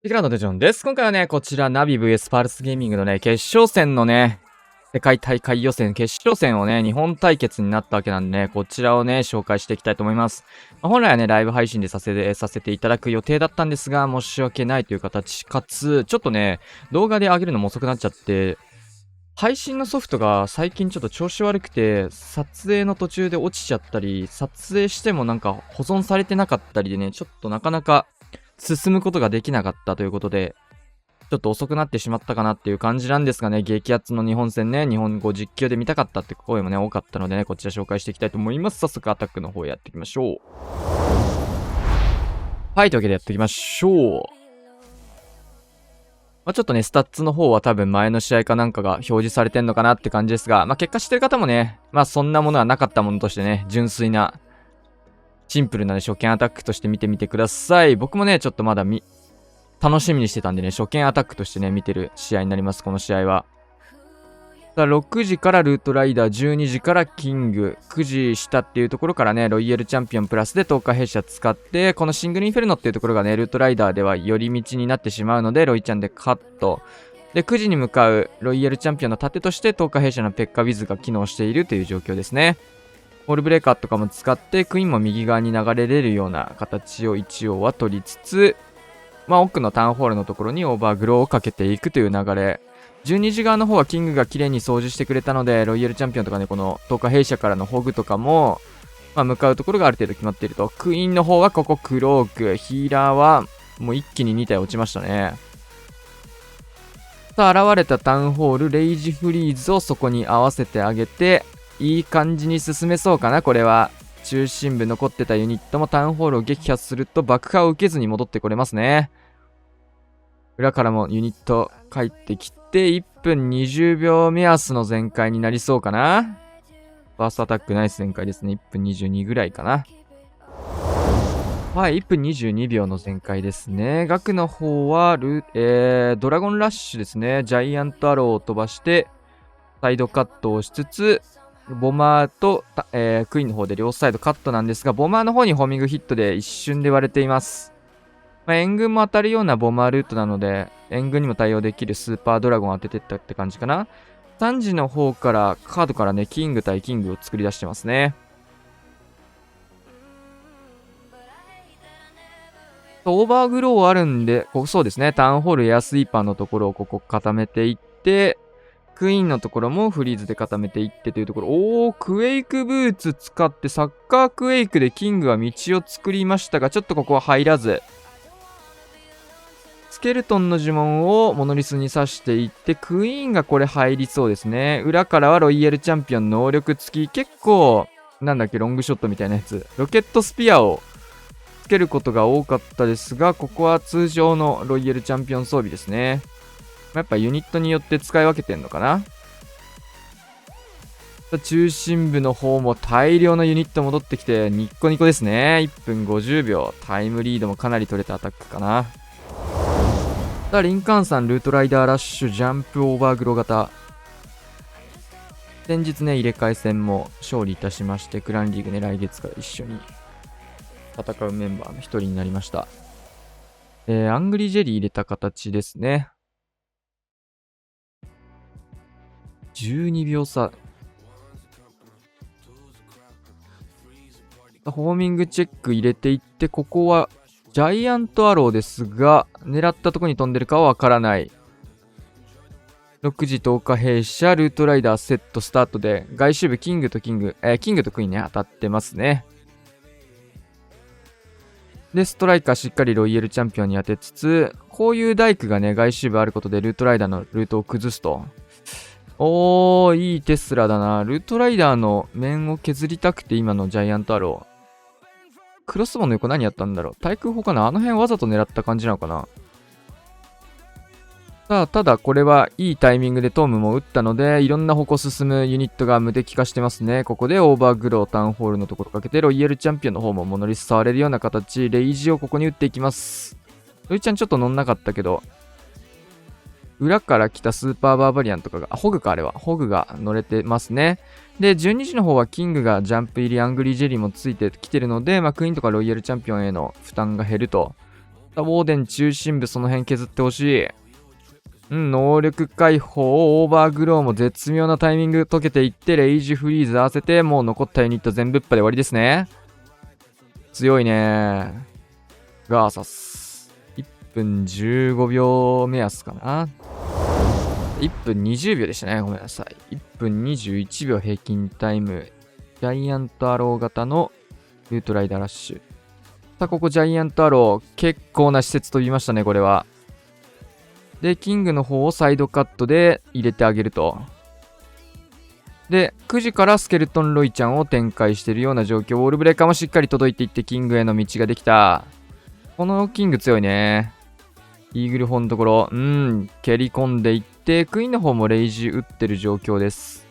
ピクランドデジョンです。今回はね、こちらナビ VS パールスゲーミングのね、決勝戦のね、世界大会予選、決勝戦をね、日本対決になったわけなんでね、こちらをね、紹介していきたいと思います。本来はね、ライブ配信でさせていただく予定だったんですが、申し訳ないという形、かつ、ちょっとね、動画で上げるのも遅くなっちゃって、配信のソフトが最近ちょっと調子悪くて、撮影の途中で落ちちゃったり、撮影してもなんか保存されてなかったりでね、ちょっとなかなか進むことができなかったということで、ちょっと遅くなってしまったかなっていう感じなんですがね、激アツの日本戦ね、日本語実況で見たかったって声もね、多かったのでね、こちら紹介していきたいと思います。早速アタックの方やっていきましょう。はい、というわけでやっていきましょう。ちょっとね、スタッツの方は多分前の試合かなんかが表示されてんのかなって感じですが、結果知ってる方もね、そんなものはなかったものとしてね、純粋な、シンプルなね、初見アタックとして見てみてください。僕もね、ちょっとまだ楽しみにしてたんでね、初見アタックとしてね、見てる試合になります、この試合は。6時からルートライダー、12時からキング、9時下っていうところからね、ロイヤルチャンピオンプラスで10日弊社使って、このシングルインフェルノっていうところがね、ルートライダーでは寄り道になってしまうので、ロイちゃんでカット。で、9時に向かうロイヤルチャンピオンの盾として10日弊社のペッカウィズが機能しているという状況ですね。ウォールブレーカーとかも使って、クイーンも右側に流れれるような形を一応は取りつつ、奥のタウンホールのところにオーバーグローをかけていくという流れ。12時側の方はキングが綺麗に掃除してくれたので、ロイヤルチャンピオンとかね、この10日弊社からのホグとかも、向かうところがある程度決まっていると。クイーンの方はここクローク。ヒーラーはもう一気に2体落ちましたね。さあ、現れたタウンホール、レイジフリーズをそこに合わせてあげて、いい感じに進めそうかな、これは。中心部残ってたユニットもタウンホールを撃破すると爆破を受けずに戻ってこれますね。裏からもユニット帰ってきて、1分20秒目安の全開になりそうかな。ファーストアタックナイス全開ですね。1分22ぐらいかな。はい、1分22秒の全開ですね。額の方はドラゴンラッシュですね。ジャイアントアローを飛ばして、サイドカットをしつつ、ボマーと、クイーンの方で両サイドカットなんですが、ボマーの方にホーミングヒットで一瞬で割れています。援軍も当たるようなボマールートなので、援軍にも対応できるスーパードラゴンを当ててったって感じかな。3時の方からカードからね、キング対キングを作り出してますね。オーバーグローあるんで、そうですね、タウンホールエアスイーパーのところをここ固めていって、クイーンのところもフリーズで固めていってというところ、クエイクブーツ使ってサッカークエイクでキングは道を作りましたが、ちょっとここは入らず、スケルトンの呪文をモノリスに刺していって、クイーンがこれ入りそうですね。裏からはロイヤルチャンピオン能力付き。結構、ロングショットみたいなやつ。ロケットスピアをつけることが多かったですが、ここは通常のロイヤルチャンピオン装備ですね。やっぱユニットによって使い分けてんのかな。中心部の方も大量のユニット戻ってきて、ニッコニコですね。1分50秒。タイムリードもかなり取れたアタックかな。リンカーンさん、ルートライダーラッシュ、ジャンプオーバーグロ型。先日ね、入れ替え戦も勝利いたしまして、クランリーグね、来月から一緒に戦うメンバーの一人になりました。アングリージェリー入れた形ですね。12秒差。ホーミングチェック入れていって、ここはジャイアントアローですが、狙ったとこに飛んでるかはわからない。6時10日弊社、ルートライダーセットスタートで、外周部キングとクイーンね、当たってますね。で、ストライカーしっかりロイヤルチャンピオンに当てつつ、こういうダイクがね、外周部あることでルートライダーのルートを崩すと。いいテスラだな。ルートライダーの面を削りたくて今のジャイアントアロー。クロスボウの横何やったんだろう。対空砲かな。あの辺わざと狙った感じなのかな。ただこれはいいタイミングでトームも打ったので、いろんな方向進むユニットが無敵化してますね。ここでオーバーグロータウンホールのところかけて、ロイヤルチャンピオンの方もモノリス触れるような形、レイジをここに打っていきます。ロイちゃんちょっと乗んなかったけど、裏から来たスーパーバーバリアンとかが、ホグかあれは。ホグが乗れてますね。で、12時の方はキングがジャンプ入りアングリージェリーもついてきてるので、クイーンとかロイヤルチャンピオンへの負担が減ると。ウォーデン中心部その辺削ってほしい。能力解放、オーバーグローも絶妙なタイミング解けていって、レイジフリーズ合わせて、もう残ったユニット全部っぱで終わりですね。強いね。ガーサス。1分15秒目安かな。1分20秒でしたね。ごめんなさい。1分21秒平均タイム。ジャイアントアロー型のルートライダーラッシュ。さあ、ここジャイアントアロー。結構な施設飛びましたね、これは。で、キングの方をサイドカットで入れてあげると。で、9時からスケルトンロイちゃんを展開しているような状況。ウォールブレーカーもしっかり届いていって、キングへの道ができた。このキング強いね。イーグル砲のところ、蹴り込んでいって、クイーンの方もレイジ打ってる状況です。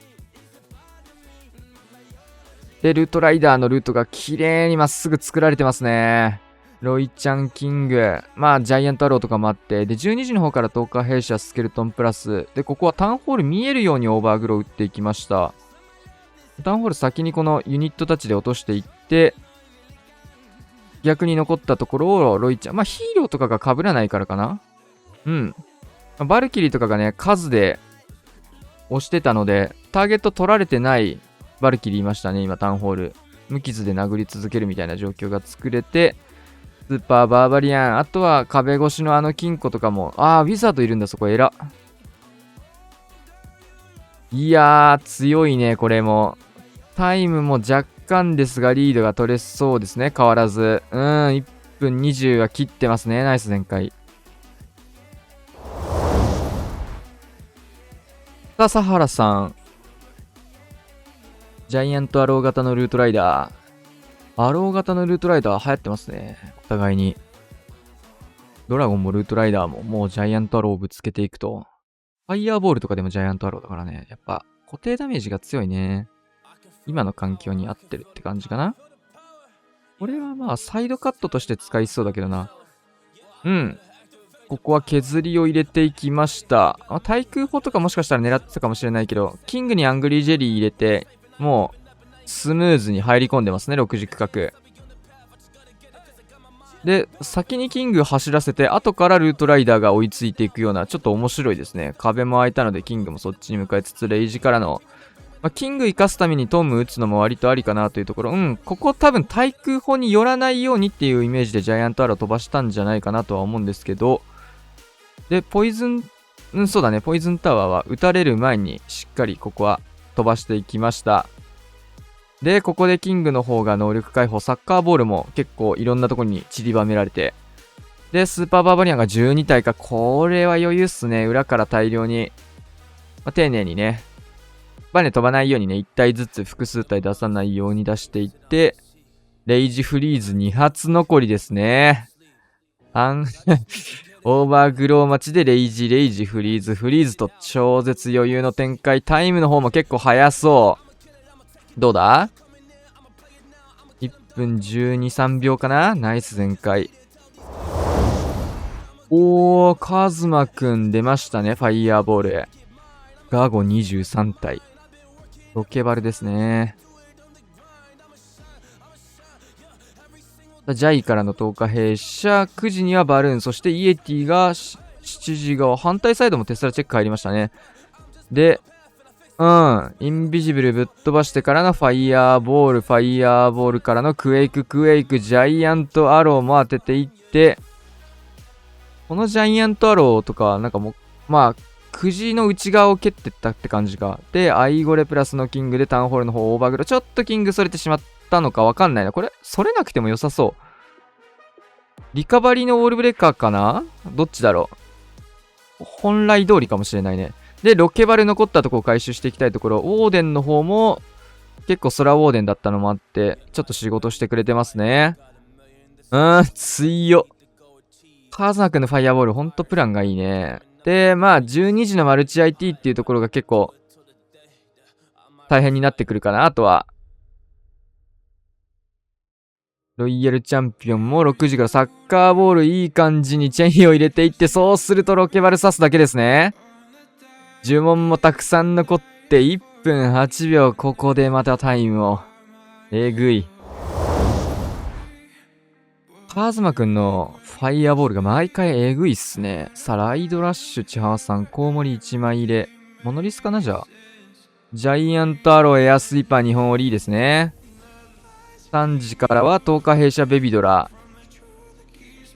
で、ルートライダーのルートが綺麗にまっすぐ作られてますね。ロイちゃん、キング。まあ、ジャイアントアローとかもあって。で、12時の方から10日弊社、スケルトンプラス。で、ここはタウンホール見えるようにオーバーグロー打っていきました。タウンホール先にこのユニットたちで落としていって、逆に残ったところをロイちゃん。まあ、ヒーローとかが被らないからかな。バルキリーとかがね、数で押してたので、ターゲット取られてないバルキリーいましたね、今、タウンホール。無傷で殴り続けるみたいな状況が作れて、スーパーバーバリアン。あとは壁越しのあの金庫とかも。ウィザードいるんだ、そこ、偉。いやー、強いね、これも。タイムも若干ですが、リードが取れそうですね、変わらず。1分20は切ってますね、ナイス全開。さあ、サハラさん。ジャイアントアロー型のルートライダー。アロー型のルートライダー流行ってますね。お互いに。ドラゴンもルートライダーももうジャイアントアローをぶつけていくと。ファイヤーボールとかでもジャイアントアローだからね。やっぱ固定ダメージが強いね。今の環境に合ってるって感じかな。これはまあサイドカットとして使いそうだけどな。ここは削りを入れていきました。対空砲とかもしかしたら狙ってたかもしれないけど、キングにアングリージェリー入れて、もうスムーズに入り込んでますね、6軸角。で、先にキング走らせて、後からルートライダーが追いついていくような、ちょっと面白いですね。壁も開いたので、キングもそっちに向かいつつ、レイジからの、キング生かすためにトム打つのも割とありかなというところ。ここ多分対空砲に寄らないようにっていうイメージでジャイアントアロー飛ばしたんじゃないかなとは思うんですけど、で、ポイズン、そうだね、ポイズンタワーは撃たれる前にしっかりここは飛ばしていきました。で、ここでキングの方が能力解放、サッカーボールも結構いろんなところに散りばめられて、で、スーパーバーバリアンが12体か、これは余裕っすね。裏から大量に、丁寧にね、バネ飛ばないようにね、1体ずつ複数体出さないように出していって、レイジフリーズ2発残りですね。オーバーグロー待ちでレイジフリーズと超絶余裕の展開。タイムの方も結構早そう。どうだ ?1 分12、3秒かな。ナイス全開。カズマくん出ましたね。ファイヤーボール。ガーゴ23体。ロケバルですね。ジャイからの10日弊社。9時にはバルーン。そしてイエティが7時側。反対サイドもテスラチェック入りましたね。で、インビジブルぶっ飛ばしてからのファイヤーボールからのクエイク、ジャイアントアローも当てていって、このジャイアントアローとか、なんかもう、くじの内側を蹴ってったって感じか。で、アイゴレプラスのキングでタウンホールの方オーバーグロー。ちょっとキングそれてしまったのかわかんないな。これ、それなくても良さそう。リカバリーのウォールブレーカーかな？どっちだろう。本来通りかもしれないね。で、ロケバル残ったところを回収していきたいところ。ウォーデンの方も、結構空ウォーデンだったのもあって、ちょっと仕事してくれてますね。強っ。カズナ君のファイアボール、ほんとプランがいいね。で、12時のマルチ IT っていうところが結構、大変になってくるかな。あとは、ロイヤルチャンピオンも6時からサッカーボールいい感じにチェインを入れていって、そうするとロケバル刺すだけですね。呪文もたくさん残って1分8秒。ここでまたタイムを。えぐい。カズマくんのファイヤーボールが毎回えぐいっすね。さあ、ライドラッシュ、千葉さん、コウモリ1枚入れ。モノリスかなじゃあ。ジャイアントアロー、エアスイーパー、2本折りですね。3時からは10日弊社ベビドラ。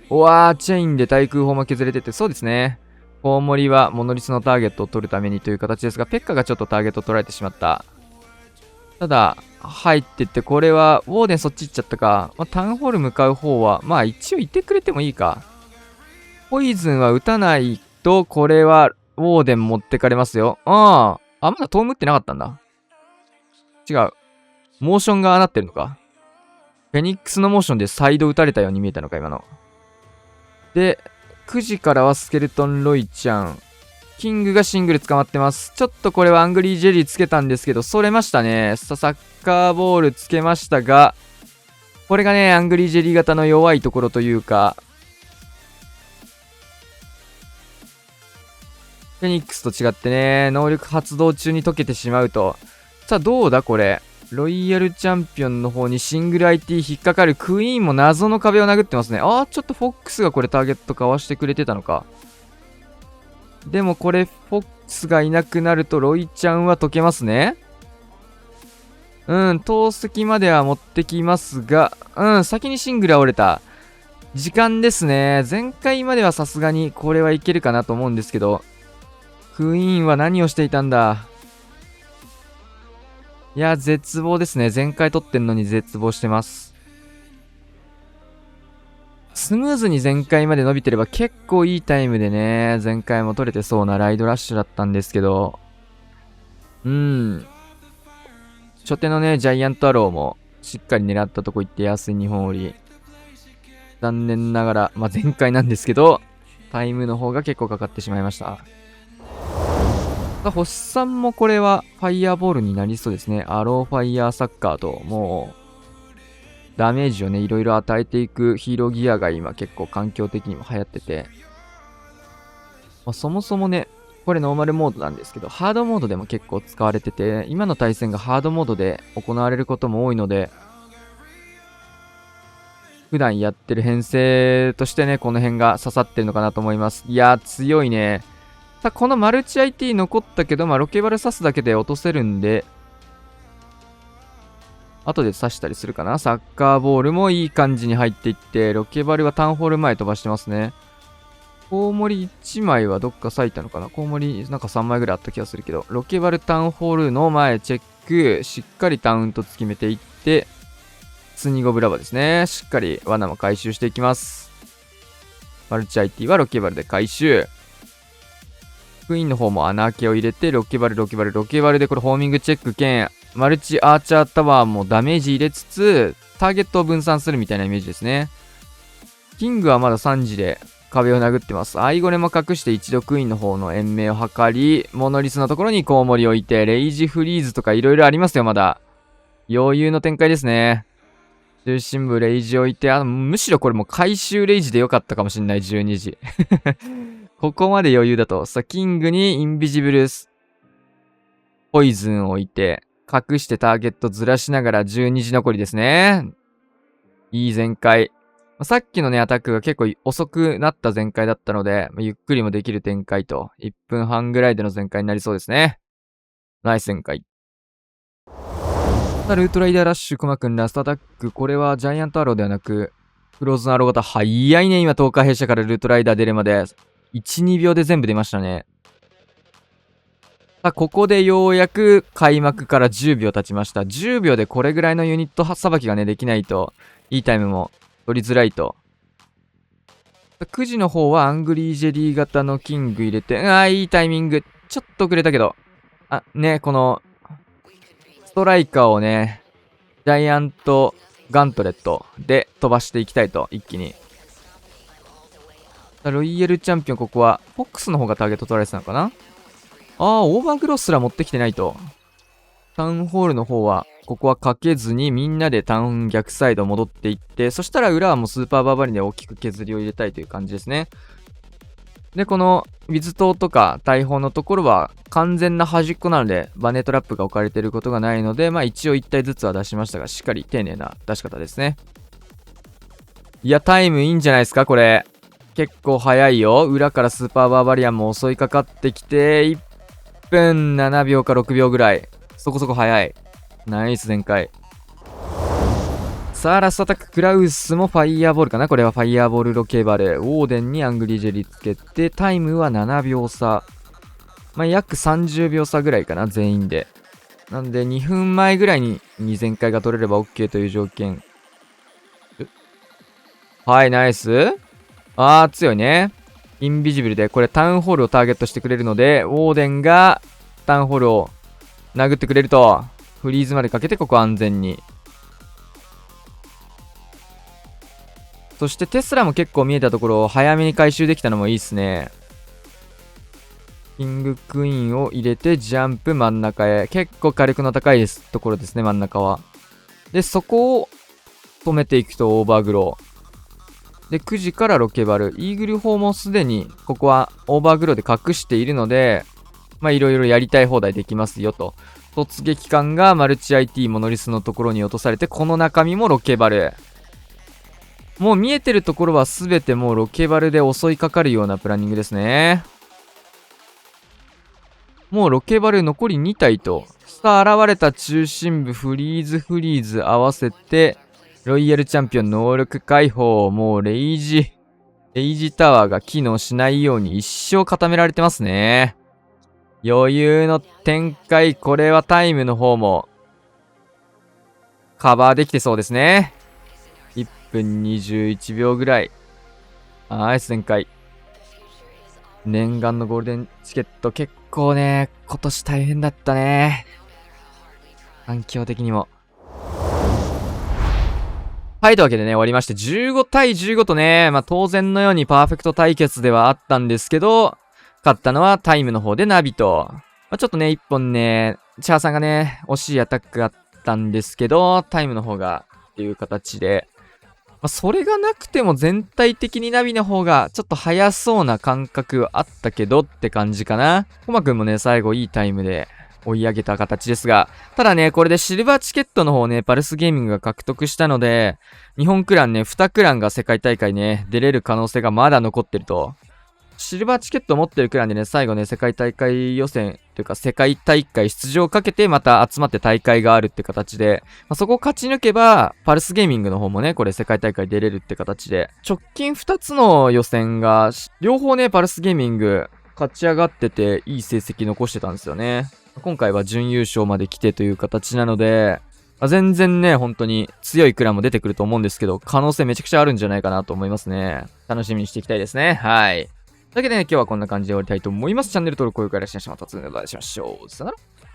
うわー、チェインで対空砲も削れてて、そうですね。コウモリはモノリスのターゲットを取るためにという形ですが、ペッカがちょっとターゲットを取られてしまった。ただ、入ってって、これは、ウォーデンそっち行っちゃったか。まあ、タウンホール向かう方は、まあ一応行ってくれてもいいか。ポイズンは打たないと、これは、ウォーデン持ってかれますよ。まだトームってなかったんだ。違う。モーションがなってるのか。フェニックスのモーションでサイド打たれたように見えたのか、今の。で、9時からはスケルトンロイちゃん。キングがシングル捕まってます。ちょっとこれはアングリージェリーつけたんですけど、それましたね。サッカーボールつけましたが、これがね、アングリージェリー型の弱いところというか、フェニックスと違ってね、能力発動中に溶けてしまうと。さあ、どうだこれ。ロイヤルチャンピオンの方にシングル IT 引っかかる。クイーンも謎の壁を殴ってますね。ちょっとフォックスがこれターゲットかわしてくれてたのか。でもこれ、フォックスがいなくなると、ロイちゃんは解けますね。投石までは持ってきますが、先にシングルは折れた。時間ですね。前回まではさすがにこれはいけるかなと思うんですけど、クイーンは何をしていたんだ。いや、絶望ですね。前回取ってんのに絶望してます。スムーズに前回まで伸びてれば結構いいタイムでね、前回も取れてそうなライドラッシュだったんですけど、初手のね、ジャイアントアローもしっかり狙ったとこ行って安い2本折り。残念ながら、前回なんですけど、タイムの方が結構かかってしまいました。星さんもこれはファイヤーボールになりそうですね。アローファイヤーサッカーと、もう、ダメージをね、いろいろ与えていくヒーローギアが今結構環境的にも流行ってて、そもそもね、これノーマルモードなんですけど、ハードモードでも結構使われてて、今の対戦がハードモードで行われることも多いので、普段やってる編成としてね、この辺が刺さってるのかなと思います。いやー、強いね。さあ、このマルチ IT 残ったけど、ロケバル刺すだけで落とせるんで、後で刺したりするかな。サッカーボールもいい感じに入っていって、ロケバルはタウンホール前飛ばしてますね。コウモリ1枚はどっか咲いたのかな。コウモリなんか3枚ぐらいあった気がするけど、ロケバルタウンホールの前チェック、しっかりタウンと決めていって、ツニゴブラバですね。しっかり罠も回収していきます。マルチ IT はロケバルで回収。クイーンの方も穴開けを入れて、ロケバルでこれホーミングチェック兼、マルチアーチャータワーもダメージ入れつつ、ターゲットを分散するみたいなイメージですね。キングはまだ3時で壁を殴ってます。アイゴレも隠して一度クイーンの方の延命を図り、モノリスのところにコウモリを置いて、レイジフリーズとかいろいろありますよ、まだ。余裕の展開ですね。中心部レイジ置いて、むしろこれも回収レイジでよかったかもしんない、12時。ここまで余裕だと。さあ、キングにインビジブルス、ポイズンを置いて、隠してターゲットずらしながら12時残りですね。いい全開。さっきのね、アタックが結構遅くなった全開だったので、ゆっくりもできる展開と、1分半ぐらいでの全開になりそうですね。ナイス全開。ルートライダーラッシュ、コマくんラストアタック。これはジャイアントアローではなく、クローズのアロー型。早いね、今、10日弊社からルートライダー出るまで。1、2秒で全部出ましたね。さあ、ここでようやく開幕から10秒経ちました。10秒でこれぐらいのユニットさばきがね、できないと、いいタイムも取りづらいと。9時の方はアングリージェリー型のキング入れて、いいタイミング。ちょっと遅れたけど。この、ストライカーをね、ジャイアントガントレットで飛ばしていきたいと、一気に。ロイヤルチャンピオン、ここは、フォックスの方がターゲット取られてたのかな。オーバーグロスすら持ってきてないと。タウンホールの方は、ここはかけずにみんなでタウン逆サイド戻っていって、そしたら裏はもうスーパーバーバリンで大きく削りを入れたいという感じですね。で、この、ウィズ島とか大砲のところは完全な端っこなので、バネトラップが置かれていることがないので、一応1体ずつは出しましたが、しっかり丁寧な出し方ですね。いや、タイムいいんじゃないですか、これ。結構早いよ。裏からスーパーバーバリアンも襲いかかってきて、1分7秒か6秒ぐらい。そこそこ早い。ナイス全開。さあ、ラストアタック、クラウスもファイヤーボールかな。これはファイヤーボールロケバル。オーデンにアングリージェリーつけて、タイムは7秒差。まあ、約30秒差ぐらいかな、全員で。なんで、2分前ぐらいに全開が取れれば OK という条件。はい、ナイス。強いね。インビジブルで、これタウンホールをターゲットしてくれるので、オーデンがタウンホールを殴ってくれると、フリーズまでかけてここ安全に。そしてテスラも結構見えたところを早めに回収できたのもいいっすね。キングクイーンを入れてジャンプ真ん中へ。結構火力の高いところですね、真ん中は。で、そこを止めていくとオーバーグロー。で、9時からロケバル。イーグル砲もすでにここはオーバーグローで隠しているので、まあいろいろやりたい放題できますよと。突撃艦がマルチ IT モノリスのところに落とされて、この中身もロケバル。もう見えてるところは全てもうロケバルで襲いかかるようなプランニングですね。もうロケバル残り2体と、さあ現れた中心部フリーズ合わせて、ロイヤルチャンピオン能力解放、もうレイジタワーが機能しないように一生固められてますね。余裕の展開、これはタイムの方もカバーできてそうですね。1分21秒ぐらい。ナイス全開。念願のゴールデンチケット結構ね、今年大変だったね。環境的にも。はい、というわけでね、終わりまして、15対15とね、まあ当然のようにパーフェクト対決ではあったんですけど、勝ったのはタイムの方でナビと。まあ、ちょっとね、一本ね、チャーさんがね、惜しいアタックがあったんですけど、タイムの方がっていう形で、まあ、それがなくても全体的にナビの方がちょっと速そうな感覚はあったけどって感じかな。コマくんもね、最後いいタイムで追い上げた形ですが、ただね、これでシルバーチケットの方ね、パルスゲーミングが獲得したので、日本クランね、2クランが世界大会ね、出れる可能性がまだ残ってると。シルバーチケットを持ってるクランでね、最後ね、世界大会予選というか世界大会出場をかけてまた集まって大会があるって形で、まあ、そこを勝ち抜けば、パルスゲーミングの方もね、これ世界大会出れるって形で、直近2つの予選が、両方ね、パルスゲーミング勝ち上がってて、いい成績残してたんですよね。今回は準優勝まで来てという形なので、全然ね、本当に強いクランも出てくると思うんですけど、可能性めちゃくちゃあるんじゃないかなと思いますね。楽しみにしていきたいですね。はい。というわけでね、今日はこんな感じで終わりたいと思います。チャンネル登録、高評価、いらっしゃいました。また次の動画でお会いしましょう。さよなら。